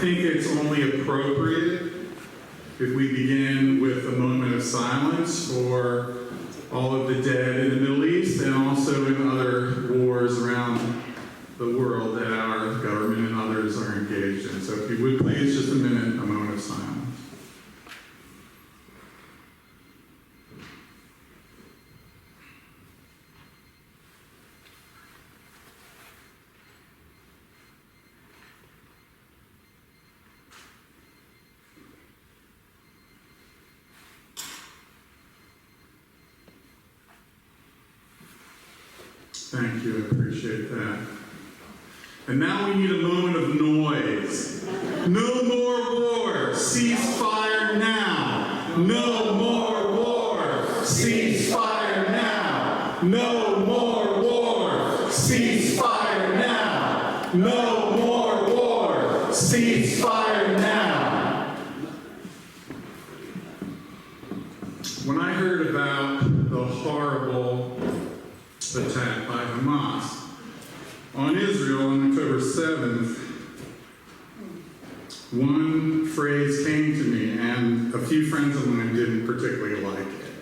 think it's only appropriate if we begin with a moment of silence for all of the dead in the Middle East and also in other wars around the world that our government and others are engaged in. So if you would please, just a minute, a moment of silence. Thank you, I appreciate that. And now we need a moment of noise. No more war, ceasefire now. No more war, ceasefire now. No more war, ceasefire now. No more war, ceasefire now. When I heard about the horrible attack by Hamas on Israel on October 7th, one phrase came to me, and a few friends of mine didn't particularly like it.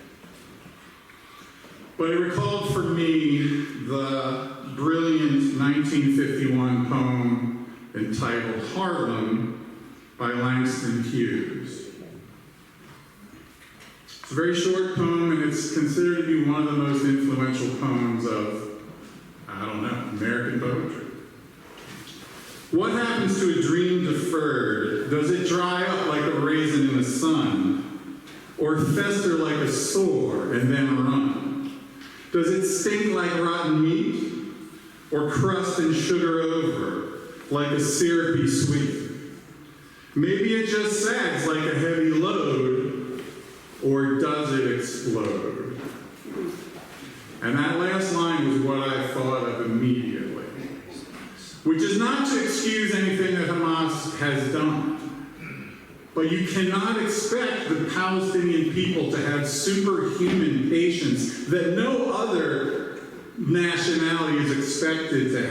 But it recalled for me the brilliant 1951 poem entitled Harlem by Langston Hughes. It's a very short poem, and it's considered to be one of the most influential poems of, I don't know, American poetry. What happens to a dream deferred? Does it dry up like a raisin in the sun? Or fester like a sore and then run? Does it stink like rotten meat? Or crust and sugar over like a syrupy sweet? Maybe it just sags like a heavy load. Or does it explode? And that last line was what I thought of immediately. Which is not to excuse anything that Hamas has done. But you cannot expect the Palestinian people to have superhuman patience that no other nationality is expected to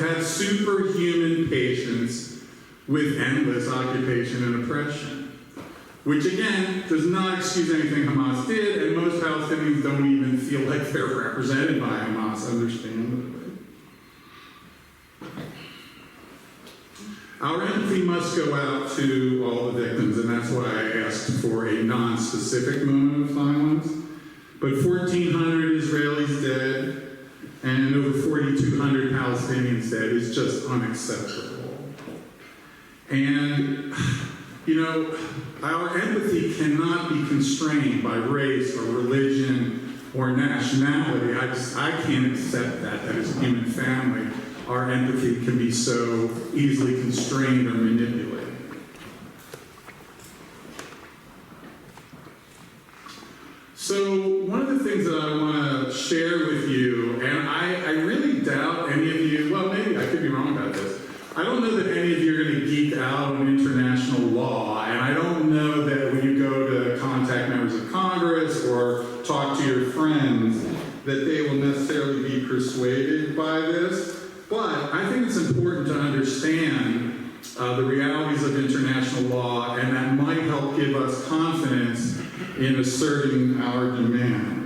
have superhuman patience with endless occupation and oppression. Which again, does not excuse anything Hamas did, and most Palestinians don't even feel like they're represented by Hamas, understandably. Our empathy must go out to all the victims, and that's why I asked for a non-specific moment of silence. But 1,400 Israelis dead, and over 4,200 Palestinians dead is just unacceptable. And you know, our empathy cannot be constrained by race or religion or nationality. I can't accept that as a human family, our empathy can be so easily constrained or manipulated. So one of the things that I want to share with you, and I really doubt any of you, well, maybe I could be wrong about this. I don't know that any of you are going to geek out on international law, and I don't know that when you go to contact members of Congress or talk to your friends that they will necessarily be persuaded by this. But I think it's important to understand the realities of international law, and that might help give us confidence in asserting our demands.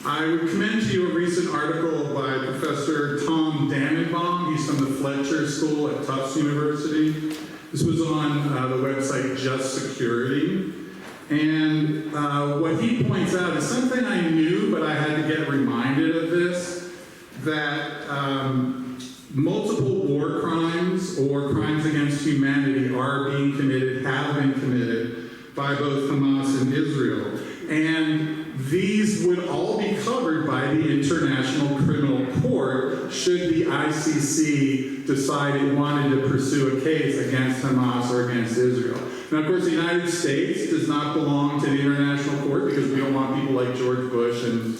I would commend to you a recent article by Professor Tom Dannenbaum. He's from the Fletcher School at Tufts University. This was on the website Just Security. And what he points out is something I knew, but I had to get reminded of this, that multiple war crimes or crimes against humanity are being committed, have been committed by both Hamas and Israel. And these would all be covered by the International Criminal Court should the ICC decide it wanted to pursue a case against Hamas or against Israel. Now, of course, the United States does not belong to the International Court because we don't want people like George Bush and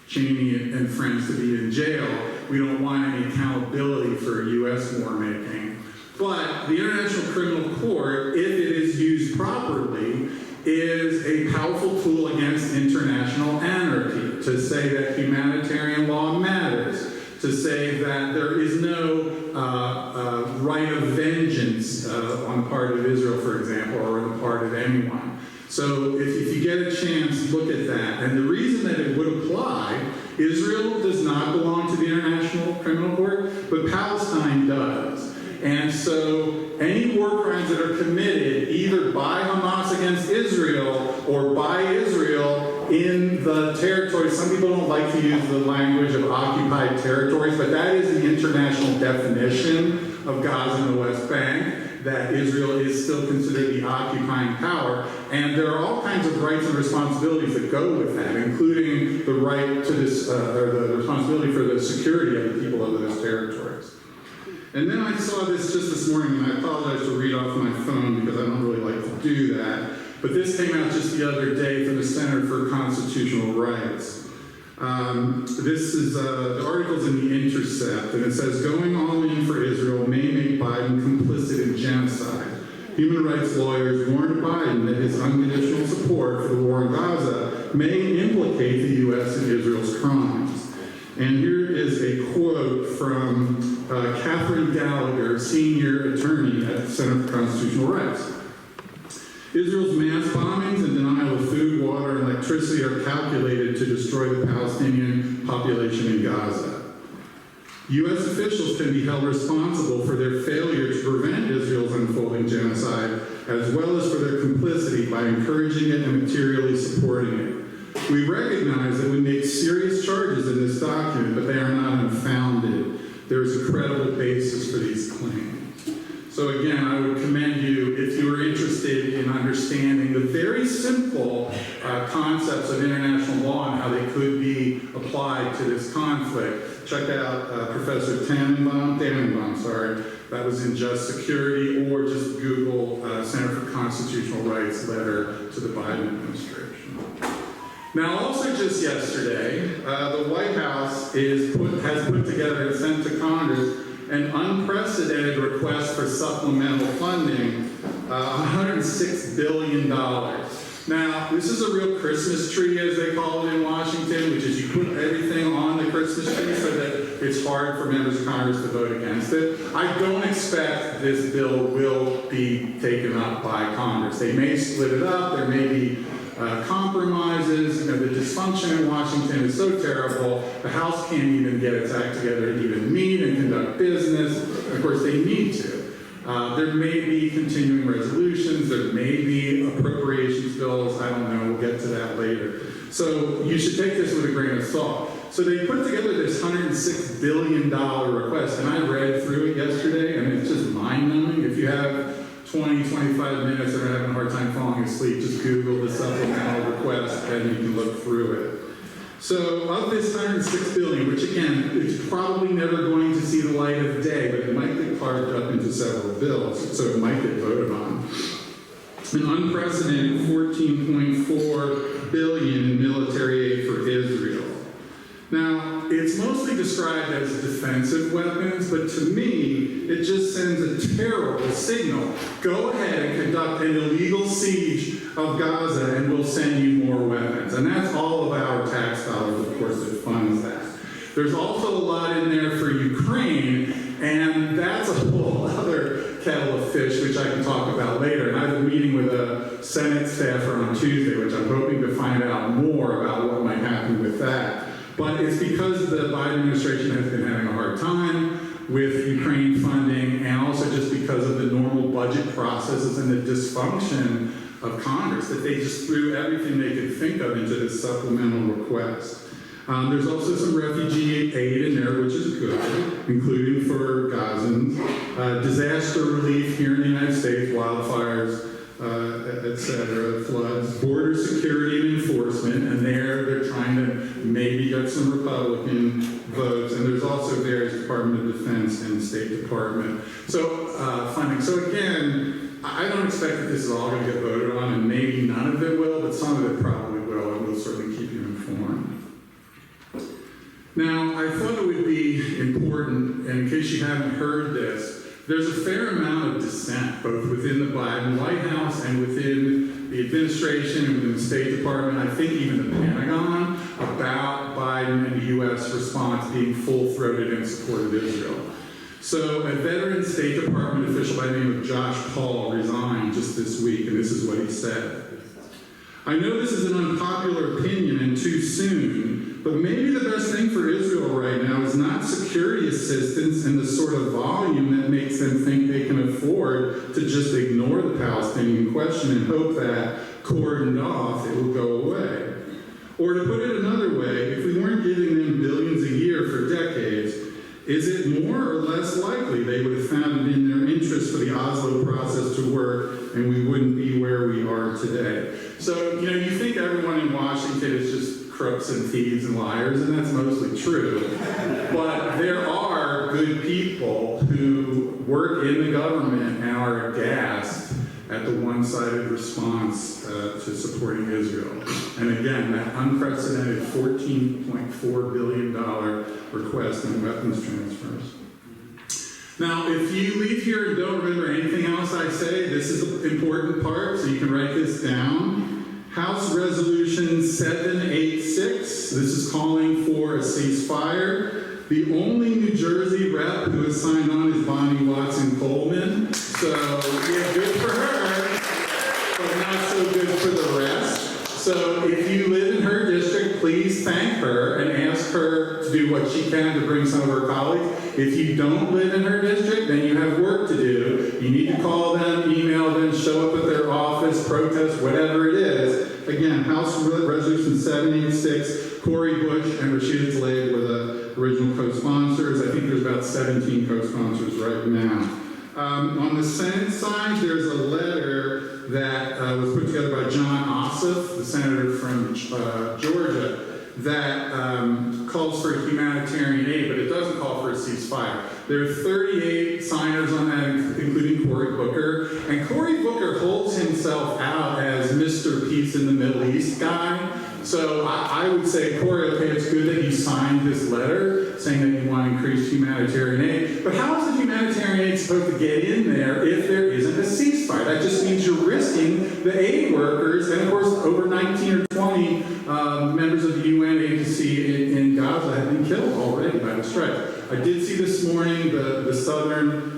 Cheney and friends to be in jail. We don't want any accountability for U.S. war making. But the International Criminal Court, if it is used properly, is a powerful tool against international anarchy, to say that humanitarian law matters, to say that there is no right of vengeance get a chance, look at that. And the reason that it would apply, Israel does not belong to the International Criminal Court, but Palestine does. And so any war crimes that are committed either by Hamas against Israel or by Israel in the territory, some people don't like to use the language of occupied territories, but that is the international definition of Gaza and the West Bank, that Israel is still considered the occupying power. And there are all kinds of rights and responsibilities that go with that, including the right to this, or the responsibility for the security of the people of those territories. And then I saw this just this morning, and I apologize to read off my phone because I don't really like to do that, but this came out just the other day from the Center for Constitutional Rights. This is, the article's in The Intercept, and it says, going all in for Israel may make Biden complicit in genocide. Human rights lawyers warned Biden that his unconditional support for the war in Gaza may implicate the U.S. in Israel's crimes. And here is a quote from Catherine Gallagher, senior attorney at the Center for Constitutional Rights. Israel's mass bombings and denial of food, water, and electricity are calculated to destroy the Palestinian population in Gaza. U.S. officials can be held responsible for their failure to prevent Israel's unfolding genocide, as well as for their complicity by encouraging it and materially supporting it. We recognize that we make serious charges in this document, but they are not unfounded. There is a credible basis for these claims. So again, I would commend you, if you are interested in understanding the very simple concepts of international law and how they could be applied to this conflict, check out Professor Tannenbaum, that was in Just Security, or just Google Center for Constitutional Rights letter to the Biden administration. Now, also just yesterday, the White House has put together and sent to Congress an unprecedented request for supplemental funding, $106 billion. Now, this is a real Christmas tree, as they call it in Washington, which is you put everything on the Christmas tree so that it's hard for members of Congress to vote against it. I don't expect this bill will be taken up by Congress. They may split it up, there may be compromises. You know, the dysfunction in Washington is so terrible, the House can't even get its act together to even meet and conduct business. Of course, they need to. There may be continuing resolutions, there may be appropriations bills, I don't know, we'll get to that later. So you should take this with a grain of salt. So they put together this $106 billion request, and I read through it yesterday, and it's just mind-numbing. If you have 20, 25 minutes and are having a hard time falling asleep, just Google the supplemental request and you can look through it. So of this $106 billion, which again, is probably never going to see the light of day, but it might get carved up into several bills, so it might get voted on. An unprecedented $14.4 billion in military aid for Israel. Now, it's mostly described as defensive weapons, but to me, it just sends a terrible signal. Go ahead and conduct an illegal siege of Gaza and we'll send you more weapons. And that's all of our tax dollars, of course, that funds that. There's also a lot in there for Ukraine, and that's a whole other kettle of fish, which I can talk about later. And I have a meeting with a Senate staffer on Tuesday, which I'm hoping to find out more about what might happen with that. But it's because the Biden administration has been having a hard time with Ukraine funding, and also just because of the normal budget processes and the dysfunction of Congress, that they just threw everything they could think of into this supplemental request. There's also some refugee aid in there, which is good, including for Gazans, disaster relief here in the United States, wildfires, etc., floods, border security and enforcement, and they're trying to maybe get some Republican votes, and there's also various Department of Defense and State Department funding. So again, I don't expect that this is all going to get voted on, and maybe none of it will, but some of it probably will, and we'll certainly keep you informed. Now, I thought it would be important, and in case you haven't heard this, there's a fair amount of dissent, both within the Biden White House and within the administration and within the State Department, I think even the Pentagon, about Biden and the U.S. response being full-throated in support of Israel. So a veteran State Department official by the name of Josh Paul resigned just this week, and this is what he said. I know this is an unpopular opinion and too soon, but maybe the best thing for Israel right now is not security assistance in the sort of volume that makes them think they can afford to just ignore the Palestinian question and hope that, cordoned off, it will go away. Or to put it another way, if we weren't giving them billions a year for decades, is it more or less likely they would have found it in their interest for the Oslo process to work and we wouldn't be where we are today? So, you think everyone in Washington is just crooks and thieves and liars, and that's mostly true. But there are good people who work in the government and are aghast at the one-sided response to supporting Israel. And again, that unprecedented $14.4 billion request in weapons transfers. Now, if you leave here and don't remember anything else I say, this is an important part, so you can write this down. House Resolution 786, this is calling for a ceasefire. The only New Jersey rep who has signed on is Bonnie Watson-Coleman. So, yeah, good for her, but not so good for the rest. So if you live in her district, please thank her and ask her to do what she can to bring some of her colleagues. If you don't live in her district, then you have work to do. You need to call them, email them, show up at their office, protest, whatever it is. Again, House Resolution 786, Cori Bush and Rashida Tlaib were the original co-sponsors. I think there's about 17 co-sponsors right now. On the Senate side, there's a letter that was put together by John Ossoff, the senator from Georgia, that calls for humanitarian aid, but it doesn't call for a ceasefire. There are 38 signers on that, including Cory Booker, and Cory Booker holds himself out as Mr. Peace in the Middle East guy. So I would say, Cory, okay, it's good that you signed this letter saying that you want to increase humanitarian aid, but how is the humanitarian aid supposed to get in there if there isn't a ceasefire? That just means you're risking the aid workers, and of course, over 19 or 20 members of the UN agency in Gaza have been killed already by the strike. I did see this morning the southern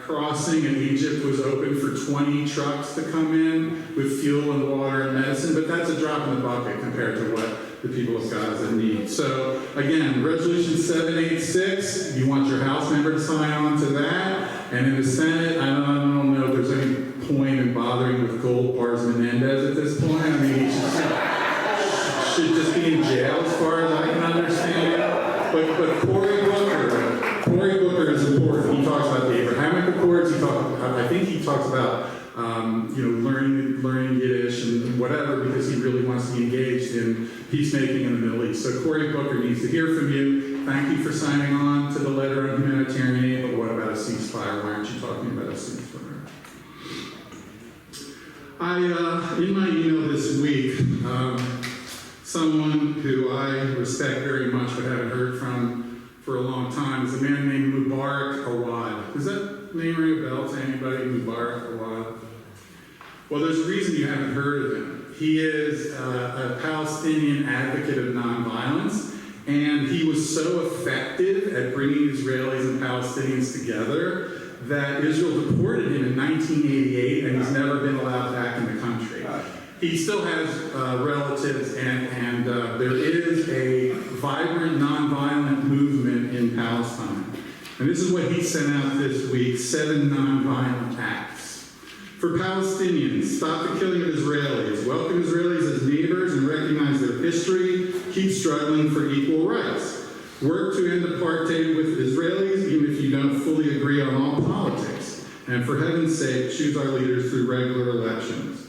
crossing in Egypt was open for 20 trucks to come in with fuel and water and medicine, but that's a drop in the bucket compared to what the people of Gaza need. So again, Resolution 786, you want your House member to sign on to that, and in the Senate, I don't know if there's any point in bothering with Gold Bars Menendez at this point. I mean, he should just be in jail as far as I can understand it. But Cory Booker is important. He talks about the Abrahamic Accords. I think he talks about learning Yiddish and whatever, because he really wants to be engaged in peacemaking in the Middle East. So Cory Booker needs to hear from you. Thank you for signing on to the letter on humanitarian aid, but what about a ceasefire? Why aren't you talking about a ceasefire? In my email this week, someone who I respect very much but haven't heard from for a long time is a man named Mubarak Awad. Does that name ring a bell to anybody? Mubarak Awad? Well, there's a reason you haven't heard of him. He is a Palestinian advocate of nonviolence, and he was so effective at bringing Israelis and Palestinians together that Israel deported him in 1988, and he's never been allowed back in the country. He still has relatives, and there is a vibrant nonviolent movement in Palestine. And this is what he sent out this week: 7 nonviolent acts. For Palestinians, stop the killing of Israelis, welcome Israelis as neighbors and recognize their history, keep struggling for equal rights. Work to end apartheid with Israelis, even if you don't fully agree on all politics. And for heaven's sake, choose our leaders through regular elections.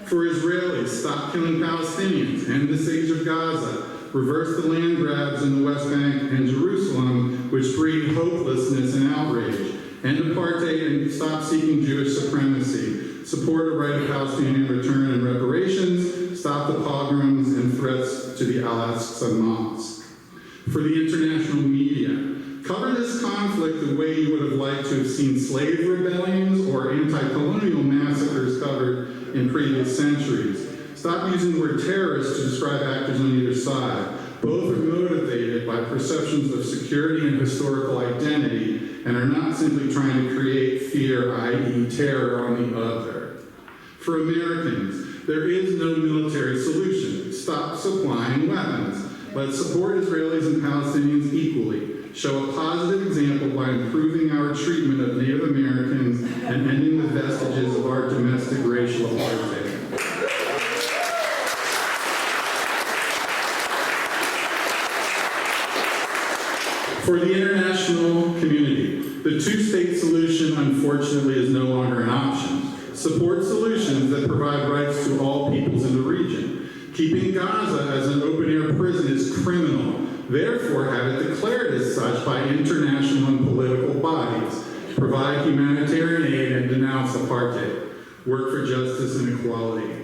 For Israelis, stop killing Palestinians, end the siege of Gaza, reverse the land grabs in the West Bank and Jerusalem, which breed hopelessness and outrage. End apartheid and stop seeking Jewish supremacy. Support a right of Palestinian return and reparations. Stop the pogroms and threats to the Al-Aqsa Mosque. For the international media, cover this conflict the way you would have liked to have seen slave rebellions or anti-colonial massacres covered in previous centuries. Stop using the word terrorist to describe actors on either side. Both are motivated by perceptions of security and historical identity and are not simply trying to create fear, i.e. terror, on the other. For Americans, There is no military solution. Stop supplying weapons. Let's support Israelis and Palestinians equally. Show a positive example by improving our treatment of Native Americans and ending the vestiges of our domestic racial apartheid. For the international community, the two-state solution, unfortunately, is no longer an option. Support solutions that provide rights to all peoples in the region. Keeping Gaza as an open-air prison is criminal. Therefore, have it declared as such by international and political bodies. Provide humanitarian aid and denounce apartheid. Work for justice and equality.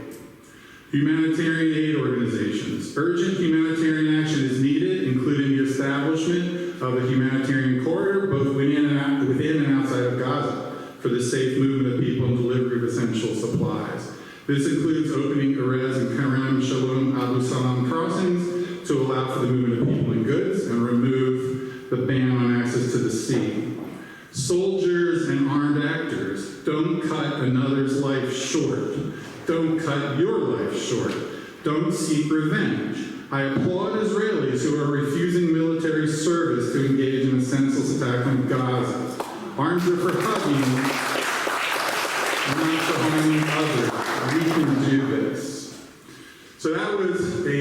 Humanitarian aid organizations. Urgent humanitarian action is needed, including the establishment of a humanitarian corridor, both within and outside of Gaza, for the safe movement of people and delivery of essential supplies. This includes opening Erez and Kerem Shalom Abu Salam crossings to allow for the movement of people and goods and remove the ban on access to the sea. Soldiers and armed actors, don't cut another's life short. Don't cut your life short. Don't seek revenge. I applaud Israelis who are refusing military service to engage in a senseless attack on Gaza. Arms are for hugging, not for harming others. We can do this. So that was a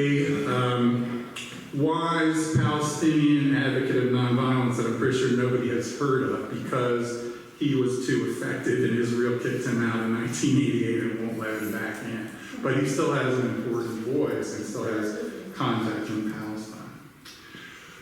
wise Palestinian advocate of nonviolence that I'm pretty sure nobody has heard of because he was too effective and Israel kicked him out in 1988 and won't let him back in. But he still has an important voice and still has contact in Palestine.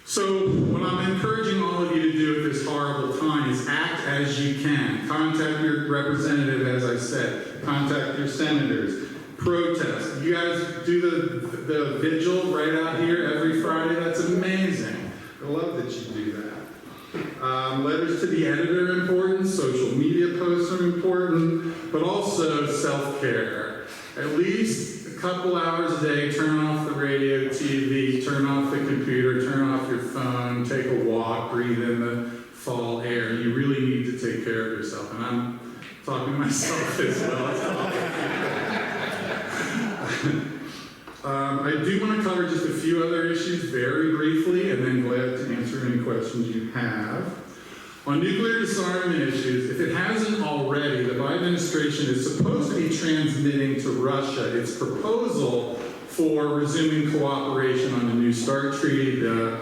So what I'm encouraging all of you to do at this horrible time is act as you can. Contact your representative, as I said. Contact your senators. Protest. You guys do the vigil right out here every Friday. That's amazing. I love that you do that. Letters to the editor are important. Social media posts are important. But also self-care. At least a couple hours a day, turn off the radio, TV, turn off the computer, turn off your phone, take a walk, breathe in the fall air. You really need to take care of yourself. And I'm talking to myself as well. I do want to cover just a few other issues very briefly, and then glad to answer any questions you have. On nuclear disarmament issues, if it hasn't already, the Biden administration is supposed to be transmitting to Russia its proposal for resuming cooperation on the New START treaty, the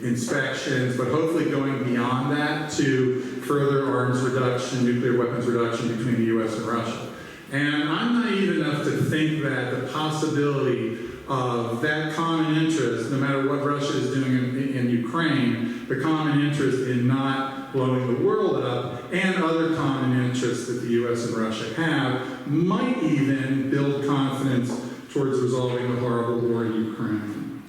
inspections, but hopefully going beyond that to further arms reduction, nuclear weapons reduction between the U.S. and Russia. And I'm naive enough to think that the possibility of that common interest, no matter what Russia is doing in Ukraine, the common interest in not blowing the world up, and other common interests that the U.S. and Russia have, might even build confidence towards resolving the horrible war in Ukraine.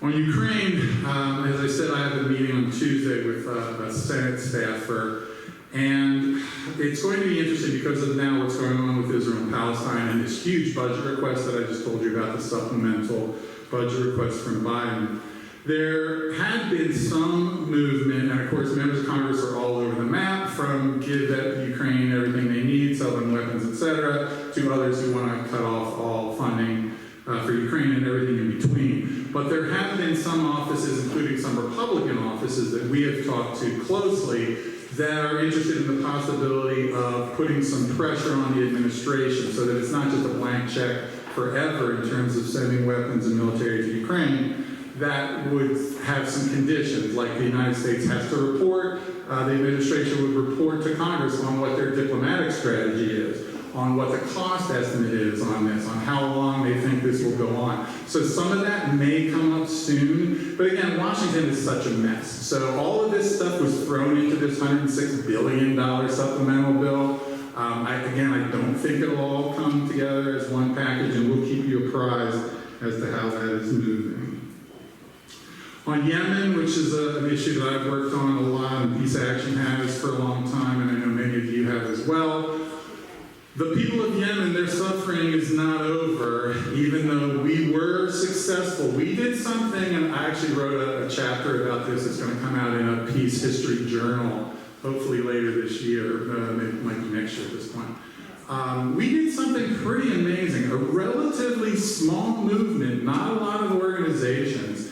On Ukraine, as I said, I have a meeting on Tuesday with a Senate staffer, and it's going to be interesting because of now what's going on with Israel and Palestine and this huge budget request that I just told you about, the supplemental budget request from Biden. There had been some movement, and of course members of Congress are all over the map, from give that Ukraine everything they need, sell them weapons, etc., to others who want to cut off all funding for Ukraine and everything in between. But there have been some offices, including some Republican offices, that we have talked to closely that are interested in the possibility of putting some pressure on the administration so that it's not just a blank check forever in terms of sending weapons and military to Ukraine. That would have some conditions, like the United States has to report, the administration would report to Congress on what their diplomatic strategy is, on what the cost estimate is on this, on how long they think this will go on. So some of that may come up soon, but again, Washington is such a mess. So all of this stuff was thrown into this $106 billion supplemental bill. I don't think it'll all come together as one package, and we'll keep you apprised as to how that is moving. On Yemen, which is an issue that I've worked on a lot, and Peace Action has for a long time, and I know many of you have as well. The people of Yemen, their suffering is not over, even though we were successful. We did something, and I actually wrote a chapter about this. It's going to come out in a Peace History Journal, hopefully later this year. It might be next year at this point. we did something pretty amazing. A relatively small movement, not a lot of organizations,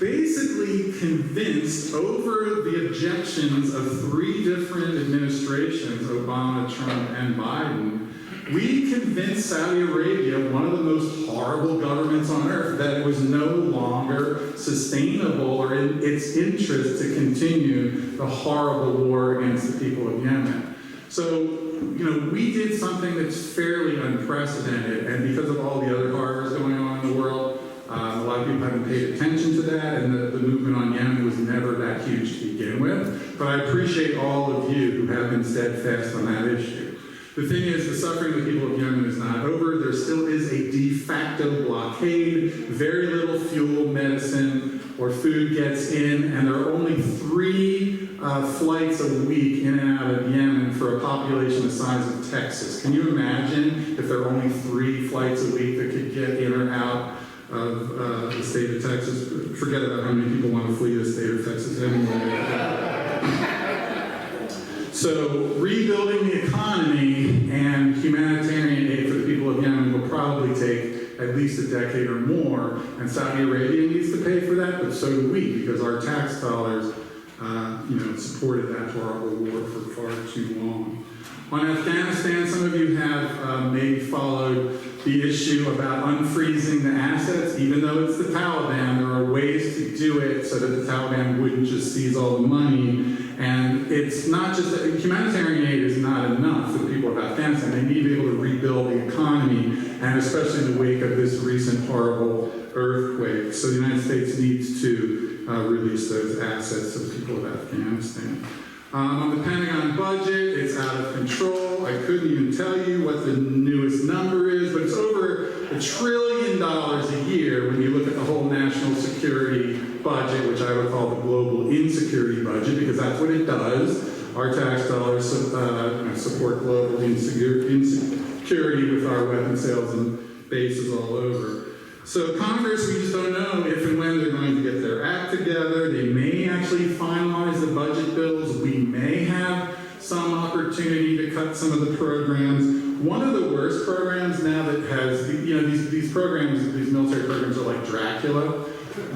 basically convinced over the objections of 3 different administrations, Obama, Trump, and Biden. We convinced Saudi Arabia, one of the most horrible governments on earth, that it was no longer sustainable or in its interest to continue the horrible war against the people of Yemen. So, we did something that's fairly unprecedented, and because of all the other horrors going on in the world, a lot of people haven't paid attention to that, and the movement on Yemen was never that huge to begin with. But I appreciate all of you who have been steadfast on that issue. The thing is, the suffering of the people of Yemen is not over. There still is a de facto blockade. Very little fuel, medicine, or food gets in, and there are only 3 flights a week in and out of Yemen for a population the size of Texas. Can you imagine if there are only 3 flights a week that could get in or out of the state of Texas? Forget about how many people want to flee the state of Texas anyway. So rebuilding the economy and humanitarian aid for the people of Yemen will probably take at least a decade or more, and Saudi Arabia needs to pay for that, but so do we, because our tax dollars supported that horrible war for far too long. On Afghanistan, some of you have maybe followed the issue about unfreezing the assets. Even though it's the Taliban, there are ways to do it so that the Taliban wouldn't just seize all the money. And it's not just that humanitarian aid is not enough for the people of Afghanistan. They need to be able to rebuild the economy, and especially in the wake of this recent horrible earthquake. So the United States needs to release those assets to the people of Afghanistan. On the Pentagon budget, it's out of control. I couldn't even tell you what the newest number is, but it's over $1 trillion a year when you look at the whole national security budget, which I would call the global insecurity budget, because that's what it does. Our tax dollars support global insecurity with our weapon sales and bases all over. So Congress, we just don't know if and when they're going to get their act together. They may actually finalize the budget bills. We may have some opportunity to cut some of the programs. One of the worst programs now that has, these programs, these military programs are like Dracula.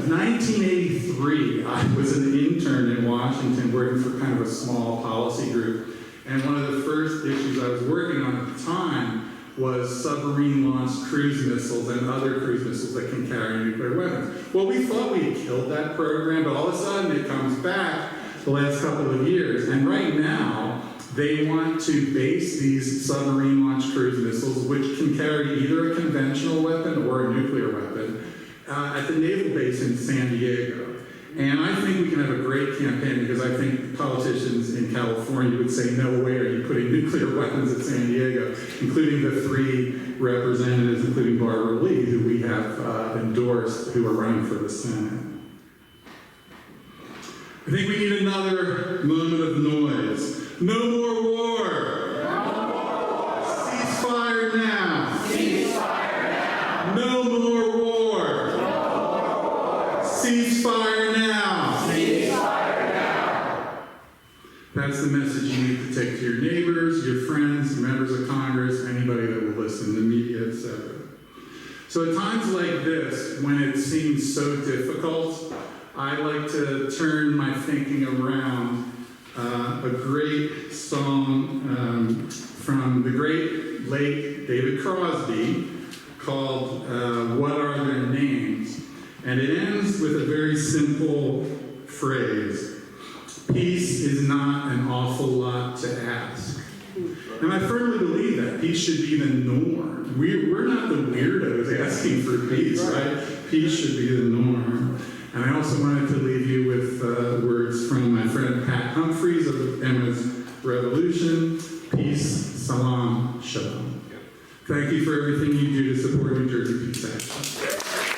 1983, I was an intern in Washington working for kind of a small policy group. And one of the first issues I was working on at the time was submarine-launched cruise missiles and other cruise missiles that can carry nuclear weapons. Well, we thought we had killed that program, but all of a sudden it comes back the last couple of years. And right now, they want to base these submarine-launched cruise missiles, which can carry either a conventional weapon or a nuclear weapon, at the naval base in San Diego. And I think we can have a great campaign, because I think politicians in California would say, no way are you putting nuclear weapons at San Diego, including the 3 representatives, including Barbara Lee, who we have endorsed, who are running for the Senate. I think we need another moment of noise. No more war! No more war! Ceasefire now! Ceasefire now! No more war! No more war! Ceasefire now! Ceasefire now! That's the message you need to take to your neighbors, your friends, members of Congress, anybody that will listen, the media, etc. So at times like this, when it seems so difficult, I like to turn my thinking around. A great song from the great late David Crosby called What Are Their Names? And it ends with a very simple phrase: peace is not an awful lot to ask. And I firmly believe that peace should be the norm. We're not the weirdos asking for peace, right? Peace should be the norm. And I also wanted to leave you with words from my friend Pat Humphreys of Emma's Revolution: peace, salam, shalom. Thank you for everything you do to support New Jersey Peace Action.